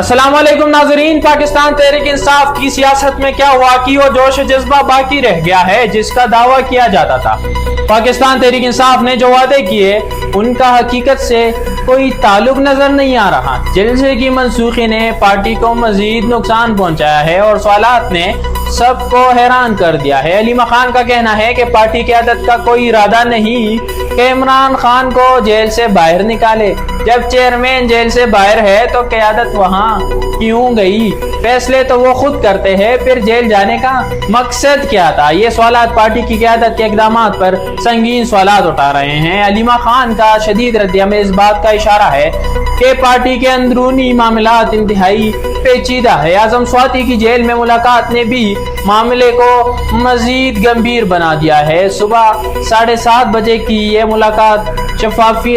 السلام علیکم ناظرین، پاکستان تحریک انصاف کی سیاست میں کیا واقعی و جوش جذبہ باقی رہ گیا ہے جس کا دعویٰ کیا جاتا تھا؟ پاکستان تحریک انصاف نے جو وعدے کیے ان کا حقیقت سے کوئی تعلق نظر نہیں آ رہا۔ جلسے کی منسوخی نے پارٹی کو مزید نقصان پہنچایا ہے اور سوالات نے سب کو حیران کر دیا ہے۔ علیمہ خان کا کہنا ہے کہ پارٹی قیادت کا کوئی ارادہ نہیں کہ عمران خان کو جیل سے باہر نکالے۔ جب چیئرمین جیل سے باہر ہے تو قیادت وہاں کیوں گئی؟ فیصلے تو وہ خود کرتے ہیں، پھر جیل جانے کا مقصد کیا تھا؟ یہ سوالات پارٹی کی قیادت کے اقدامات پر سنگین سوالات اٹھا رہے ہیں۔ علیمہ خان کا شدید ردعمل اس بات کا اشارہ ہے کہ پارٹی کے اندرونی معاملات انتہائی پیچیدہ ہے۔ اعظم سواتی کی جیل میں ملاقات نے بھی معاملے کو مزید گمبھیر بنا دیا ہے۔ صبح 7:30 بجے کی یہ ملاقات شفافیت